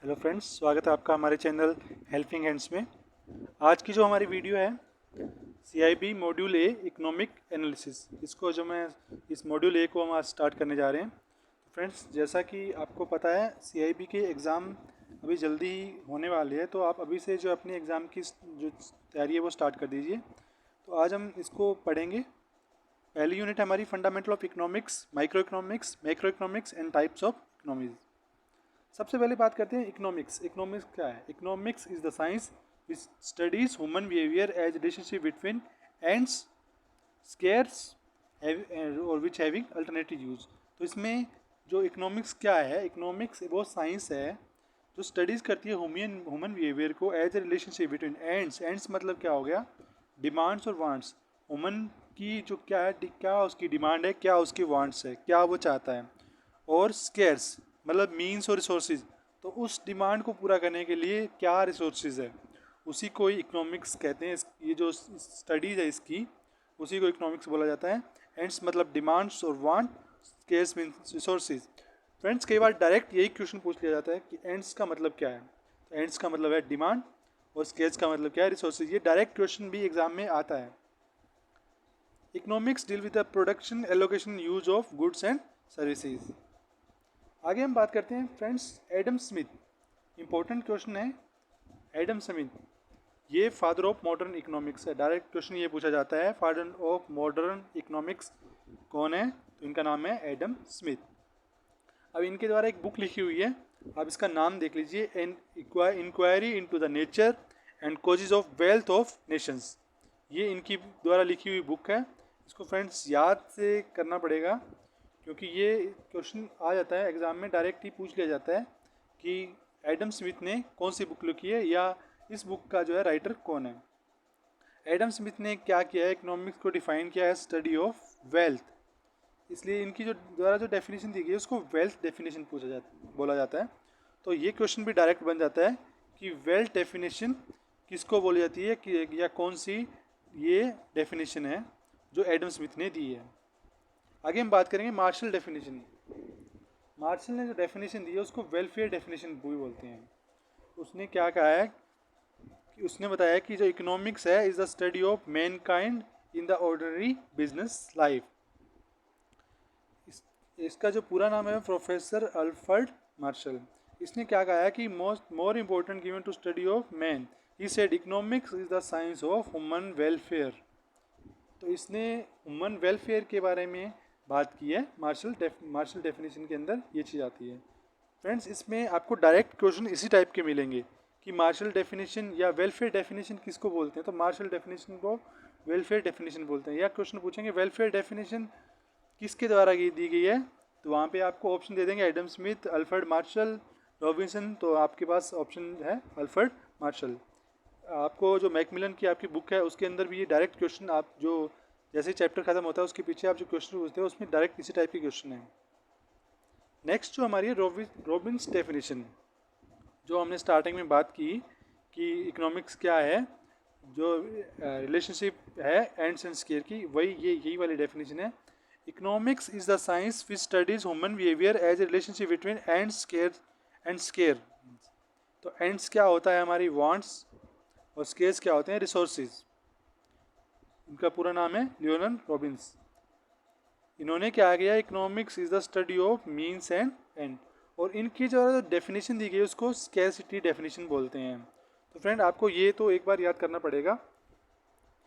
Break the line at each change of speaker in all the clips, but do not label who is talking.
Hello friends, स्वागत है आपका हमारे चैनल हेल्पिंग हैंड्स में। आज की जो हमारी वीडियो है CIB module A economic analysis, इसको जो मैं इस मॉड्यूल ए को हम आज स्टार्ट करने जा रहे हैं। तो फ्रेंड्स, जैसा कि आपको पता है CIB के एग्ज़ाम अभी जल्दी ही होने वाले हैं, तो आप अभी से जो अपने एग्ज़ाम की जो तैयारी है वो स्टार्ट कर दीजिए। तो आज हम इसको पढ़ेंगे। पहली यूनिट हमारी fundamental of economics, micro economics, macro economics and types of economies. सबसे पहले बात करते हैं इकोनॉमिक्स। इकोनॉमिक्स क्या है? Economics is the science which studies human behaviour as relationship between ends scarce और विच हैविंग अल्टरनेटिव यूज। तो इसमें जो इकोनॉमिक्स क्या है, इकोनॉमिक्स वो साइंस है जो स्टडीज़ करती है ह्यूमन बिहेवियर को as a relationship between ends. Ends मतलब क्या हो गया? डिमांड्स और वांट्स। ह्यूमन की जो क्या है, क्या उसकी डिमांड है, क्या उसकी वांट्स है, क्या वो चाहता है। और स्केर्स मतलब मीन्स और रिसोर्सेज, तो उस डिमांड को पूरा करने के लिए क्या रिसोर्सेज है, उसी को ही इकोनॉमिक्स कहते हैं। ये जो स्टडीज़ है इसकी, उसी को इकोनॉमिक्स बोला जाता है। एंड्स मतलब डिमांड्स और want, scarce means resources. Friends, कई बार डायरेक्ट यही क्वेश्चन पूछ लिया जाता है कि एंड्स का मतलब क्या है। तो एंड्स का मतलब है डिमांड और स्केर्स का मतलब क्या है? रिसोर्सेज। ये डायरेक्ट क्वेश्चन भी एग्जाम में आता है। Economics deal with the production, allocation, use of goods and services. आगे हम बात करते हैं friends Adam Smith. Important question है। एडम स्मिथ ये फादर ऑफ मॉडर्न इकोनॉमिक्स है। डायरेक्ट क्वेश्चन ये पूछा जाता है, फादर ऑफ मॉडर्न इकोनॉमिक्स कौन है? तो इनका नाम है एडम स्मिथ। अब इनके द्वारा एक बुक लिखी हुई है, आप इसका नाम देख लीजिए, an inquiry into the nature and causes of wealth of nations. ये इनकी द्वारा लिखी हुई बुक है। इसको फ्रेंड्स याद से करना पड़ेगा, क्योंकि ये क्वेश्चन आ जाता है एग्ज़ाम में, डायरेक्ट ही पूछ लिया जाता है कि एडम स्मिथ ने कौन सी बुक लिखी है या इस बुक का जो है राइटर कौन है। एडम स्मिथ ने क्या किया है? इकोनॉमिक्स को डिफाइन किया है स्टडी ऑफ वेल्थ। इसलिए इनकी जो द्वारा जो डेफिनेशन दी गई है उसको वेल्थ डेफिनेशन बोला जाता है। तो ये क्वेश्चन भी डायरेक्ट बन जाता है कि वेल्थ डेफिनेशन किसको बोली जाती है कि या कौन सी ये डेफिनेशन है जो एडम स्मिथ ने दी है। आगे हम बात करेंगे मार्शल डेफिनेशन। मार्शल ने जो डेफिनेशन दी है उसको वेलफेयर डेफिनेशन भी बोलते हैं। उसने क्या कहा है कि उसने बताया कि जो इकोनॉमिक्स है is the study of Mankind in the ordinary business life. इसका जो पूरा नाम है प्रोफेसर अल्फ्रेड मार्शल। इसने क्या कहा है कि more important given to study of man, he said economics is the science of human welfare. तो इसने ह्यूमन वेलफेयर के बारे में बात की है। मार्शल डेफिनेशन के अंदर ये चीज़ आती है। फ्रेंड्स, इसमें आपको डायरेक्ट क्वेश्चन इसी टाइप के मिलेंगे कि मार्शल डेफिनेशन या वेलफेयर डेफिनेशन किसको बोलते हैं। तो मार्शल डेफिनेशन को वेलफेयर डेफिनेशन बोलते हैं। या क्वेश्चन पूछेंगे वेलफेयर डेफिनेशन किसके द्वारा दी गई है, तो वहाँ पे आपको ऑप्शन दे देंगे Adam Smith, Alfred Marshall, Robinson. तो आपके पास ऑप्शन है अल्फ्रेड मार्शल। आपको जो मैकमिलन की आपकी बुक है उसके अंदर भी ये डायरेक्ट क्वेश्चन, आप जो जैसे चैप्टर खत्म होता है उसके पीछे आप जो क्वेश्चन पूछते हैं उसमें डायरेक्ट इसी टाइप के क्वेश्चन है। नेक्स्ट जो हमारी है रॉबिन्स डेफिनेशन, जो हमने स्टार्टिंग में बात की कि इकोनॉमिक्स क्या है, जो रिलेशनशिप है एंड्स एंड स्केयर की, वही यही वाली डेफिनेशन है। Economics is the science which studies human behaviour as a relationship between end scarce. तो एंड्स क्या होता है? हमारी वांट्स, और स्केयर्स क्या होते हैं? रिसोर्सेज। इनका पूरा नाम है लियोनल रॉबिन्स। इन्होंने क्या किया? Economics is the study of means and and. और इनकी जो डेफिनेशन दी गई है उसको स्कैरसिटी डेफिनेशन बोलते हैं। तो फ्रेंड, आपको ये तो एक बार याद करना पड़ेगा।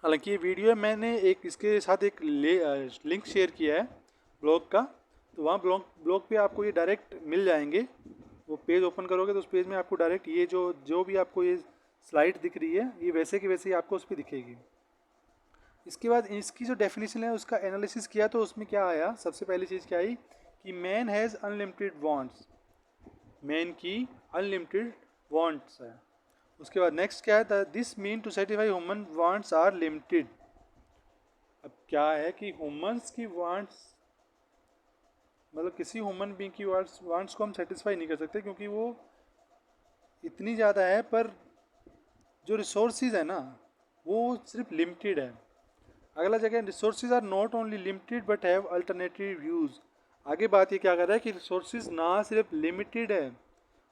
हालांकि ये वीडियो मैंने एक इसके साथ एक लिंक शेयर किया है ब्लॉग का, तो वहाँ ब्लॉग पे आपको ये डायरेक्ट मिल जाएंगे। वो पेज ओपन करोगे तो उस पेज में आपको डायरेक्ट ये जो भी आपको ये स्लाइड दिख रही है, ये वैसे की वैसे ही आपको उस पर दिखेगी। इसके बाद इसकी जो डेफिनेशन है उसका एनालिसिस किया, तो उसमें क्या आया? सबसे पहली चीज़ क्या आई कि man has unlimited wants. Man की अनलिमिटेड वांट्स है। उसके बाद नेक्स्ट क्या है? This mean to satisfy human wants are limited. अब क्या है कि ह्यूमंस की वांट्स मतलब किसी ह्यूमन बीइंग की वांट्स को हम सेटिस्फाई नहीं कर सकते, क्योंकि वो इतनी ज़्यादा है, पर जो रिसोर्सेज है ना वो सिर्फ लिमिटेड है। अगला जगह resources are not only limited but have alternative use. आगे बात ये क्या कर रहा है कि रिसोर्सेज ना सिर्फ लिमिटेड है,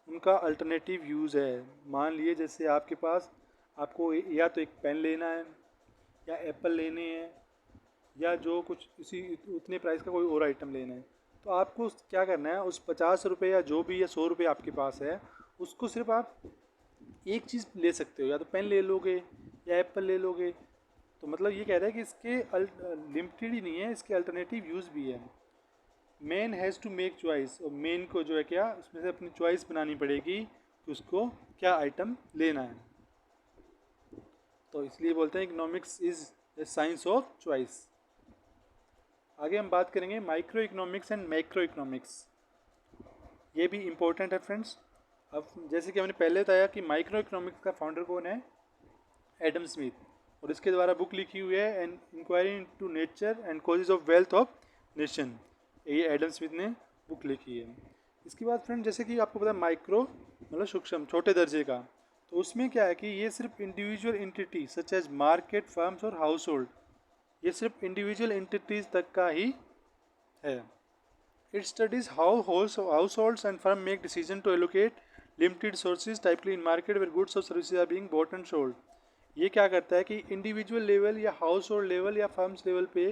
उनका अल्टरनेटिव यूज़ है। मान लिए जैसे आपके पास, आपको या तो एक पेन लेना है, या एप्पल लेने हैं, या जो कुछ इसी उतने प्राइस का कोई और आइटम लेना है, तो आपको क्या करना है, उस 50 रुपये या जो भी या 100 रुपये आपके पास है, उसको सिर्फ आप एक चीज़ ले सकते हो, या तो पेन ले लोगे या एप्पल ले लोगे। तो मतलब ये कह रहा है कि इसके लिमिटेड ही नहीं है, इसके अल्टरनेटिव यूज़ भी है। Man has to make choice, और मैन को जो है क्या, उसमें से अपनी चॉइस बनानी पड़ेगी कि उसको क्या आइटम लेना है। तो इसलिए बोलते हैं economics is a science of choice. आगे हम बात करेंगे micro economics and macro economics. ये भी इम्पोर्टेंट है फ्रेंड्स। अब जैसे कि हमने पहले बताया कि माइक्रो इकोनॉमिक्स का फाउंडर कौन है, एडम स्मिथ, और इसके द्वारा बुक लिखी हुई है an inquiry into nature and causes of wealth of nation. ये एडम स्मिथ ने बुक लिखी है। इसके बाद फ्रेंड, जैसे कि आपको पता है माइक्रो मतलब सूक्ष्म, छोटे दर्जे का, तो उसमें क्या है कि ये सिर्फ individual entity such as market, firms और हाउस होल्ड, ये सिर्फ इंडिविजुअल एंटिटीज तक का ही है। It studies how households and firm make decision to allocate limited sources typically in market where goods और services are being bought and sold. ये क्या करता है कि इंडिविजुअल लेवल या हाउस होल्ड लेवल या फर्म्स लेवल पे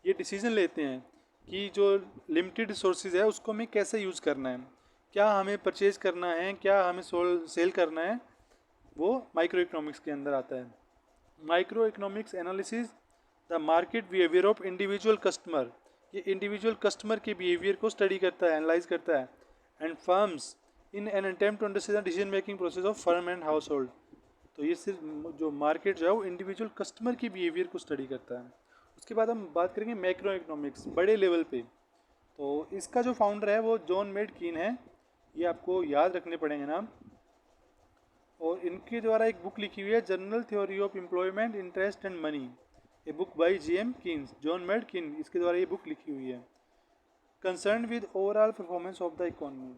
ये डिसीजन लेते हैं कि जो लिमिटेड रिसोर्सेज है उसको हमें कैसे यूज़ करना है, क्या हमें परचेज करना है, क्या हमें सेल करना है, वो माइक्रो इकोनॉमिक्स के अंदर आता है। Microeconomics analysis the market behaviour of individual customer, ये इंडिविजुअल कस्टमर के बिहेवियर को स्टडी करता है, एनालाइज करता है। And firms in an attempt to understand the decision making process of firm and household. तो ये सिर्फ जो मार्केट जो है वो इंडिविजुअल कस्टमर की बिहेवियर को स्टडी करता है। उसके बाद हम बात करेंगे मैक्रो इकोनॉमिक्स, बड़े लेवल पे। तो इसका जो फाउंडर है वो जॉन मेड कीन है, ये आपको याद रखने पड़ेंगे नाम। और इनके द्वारा एक बुक लिखी हुई है, general theory of employment, interest and money, a book by James Keynes, John Maynard Keynes, इसके द्वारा ये बुक लिखी हुई है। Concern with overall performance of the economy,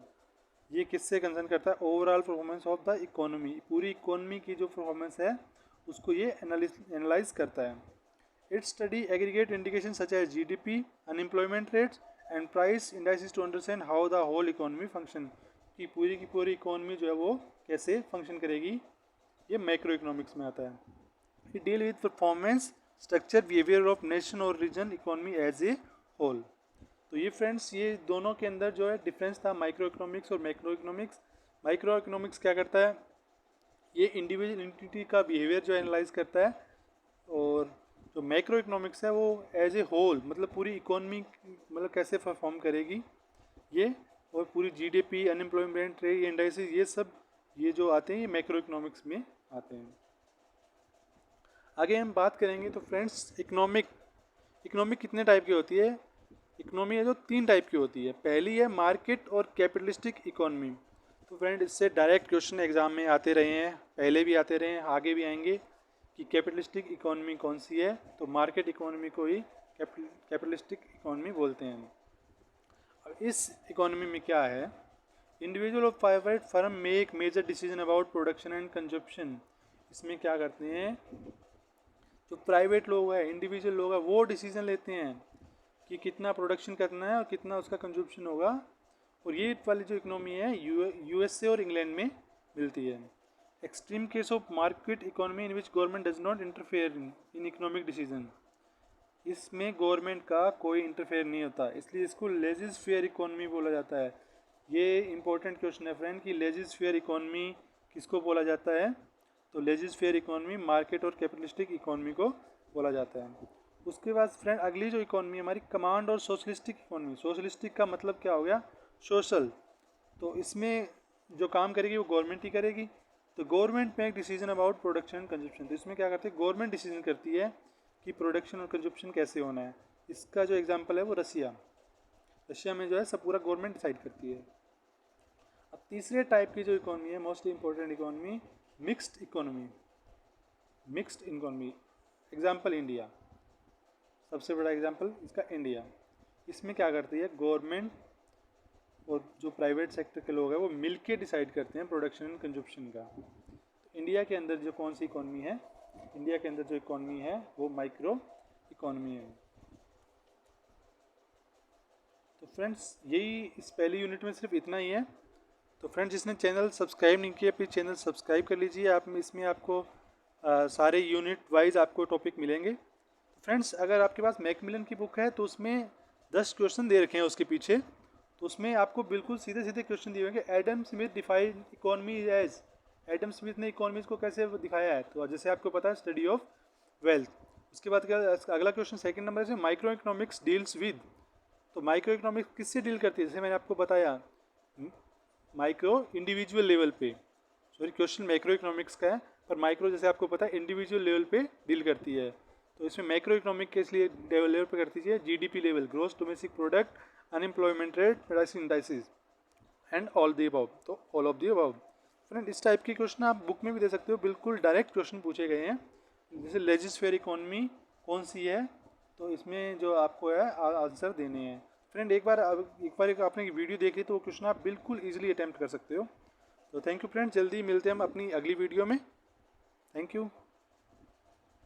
ये किससे कंसर्न करता है, overall performance of the economy, पूरी इकोनॉमी की जो परफॉर्मेंस है उसको ये एनालाइज करता है। It study aggregate indication such as GDP, unemployment rates and price indices to understand how the whole economy function, की पूरी इकोनॉमी जो है वो कैसे फंक्शन करेगी, ये मैक्रो इकोनॉमिक्स में आता है। It deal with performance, structure, behaviour of nation और region, economy as a whole. तो ये फ्रेंड्स, ये दोनों के अंदर जो है डिफरेंस था, माइक्रो इकोनॉमिक्स और मैक्रो इकोनॉमिक्स। माइक्रो इकोनॉमिक्स क्या करता है, ये इंडिविजुअल एंटिटी का बिहेवियर जो एनालाइज करता है, और जो मैक्रो इकोनॉमिक्स है वो एज ए होल मतलब पूरी इकोनॉमी मतलब कैसे परफॉर्म करेगी ये, और पूरी जीडीपी, अनएम्प्लॉयमेंट रेट, इंडाइसेस, ये सब ये जो आते हैं ये मैक्रो इकोनॉमिक्स में आते हैं। आगे हम बात करेंगे तो फ्रेंड्स, इकोनॉमिक कितने टाइप की होती है, इकोनॉमी है जो 3 टाइप की होती है। पहली है मार्केट और कैपिटलिस्टिक इकोनॉमी। तो फ्रेंड, इससे डायरेक्ट क्वेश्चन एग्जाम में आते रहे हैं, पहले भी आते रहे हैं, आगे भी आएंगे कि कैपिटलिस्टिक इकोनॉमी कौन सी है, तो मार्केट इकोनॉमी को ही कैपिटलिस्टिक इकोनॉमी बोलते हैं। अब इस इकोनॉमी में क्या है, इंडिविजुअल और private firm make major decision about production and consumption. इसमें क्या करते हैं, जो प्राइवेट लोग हैं, इंडिविजुअल लोग हैं, वो डिसीजन लेते हैं कि कितना प्रोडक्शन करना है और कितना उसका कंजप्शन होगा। और ये वाली जो इकोनॉमी है यूएसए और इंग्लैंड में मिलती है। Extreme case of market economy in which government does not interfere in economic decision, इसमें गवर्नमेंट का कोई इंटरफेयर नहीं होता, इसलिए इसको लेजिस फेयर इकोनॉमी बोला जाता है। ये इंपॉर्टेंट क्वेश्चन है फ्रेंड कि लेजिस फेयर इकोनॉमी किसको बोला जाता है, तो लेजिस फेयर इकोनॉमी मार्केट और कैपिटलिस्टिक इकोनॉमी को बोला जाता है। उसके बाद फ्रेंड, अगली जो इकोनॉमी हमारी कमांड और सोशलिस्टिक इकोनॉमी। सोशलिस्टिक का मतलब क्या हो गया, सोशल, तो इसमें जो काम करेगी वो गवर्नमेंट ही करेगी। तो government make decision about production and consumption, तो इसमें क्या करते हैं, गवर्नमेंट डिसीजन करती है कि प्रोडक्शन और कंजप्शन कैसे होना है। इसका जो एग्जांपल है वो रशिया में जो है सब पूरा गवर्नमेंट डिसाइड करती है। अब तीसरे टाइप की जो इकोनॉमी है, most important economy, mixed economy. Mixed economy example India, सबसे बड़ा एग्जांपल इसका इंडिया। इसमें क्या करती है, गवर्नमेंट और जो प्राइवेट सेक्टर के लोग हैं वो मिल के डिसाइड करते हैं प्रोडक्शन एंड कंजप्शन का। तो इंडिया के अंदर जो कौन सी इकोनॉमी है, इंडिया के अंदर जो इकोनॉमी है वो माइक्रो इकोनॉमी है। तो फ्रेंड्स, यही इस पहली यूनिट में सिर्फ इतना ही है। तो फ्रेंड्स, जिसने चैनल सब्सक्राइब नहीं किया प्लीज़ चैनल सब्सक्राइब कर लीजिए। आप इसमें आपको सारे यूनिट वाइज आपको टॉपिक मिलेंगे। फ्रेंड्स, अगर आपके पास मैकमिलन की बुक है तो उसमें 10 क्वेश्चन दे रखे हैं उसके पीछे, तो उसमें आपको बिल्कुल सीधे सीधे क्वेश्चन दिए होंगे। Adam Smith defined economy as, Adam Smith ने इकोनॉमीज को कैसे दिखाया है, तो जैसे आपको पता है स्टडी ऑफ वेल्थ। उसके बाद क्या अगला क्वेश्चन सेकंड नंबर है माइक्रो इकोनॉमिक्स डील्स विद, तो माइक्रो इकोनॉमिक्स किससे डील करती है, जैसे मैंने आपको बताया माइक्रो इंडिविजुअल लेवल पे, सॉरी क्वेश्चन मैक्रो इकोनॉमिक्स का है पर माइक्रो जैसे आपको पता है इंडिविजुअल लेवल पे डील करती है। तो इसमें मैक्रो इकोनॉमिक के इसलिए लेवल पे करती है GDP level, gross domestic product, unemployment rate, price indices and all the above, तो all of the above. Friend, इस टाइप के क्वेश्चन आप बुक में भी दे सकते हो, बिल्कुल डायरेक्ट क्वेश्चन पूछे गए हैं। जैसे लेजिस्फेयर इकोनॉमी कौन सी है, तो इसमें जो आपको है आंसर देने हैं। फ्रेंड, एक बार आपने वीडियो देख ली तो वो क्वेश्चन आप बिल्कुल ईजिली अटैम्प्ट कर सकते हो। तो थैंक यू फ्रेंड, जल्दी मिलते हैं हम अपनी अगली वीडियो में। Thank you.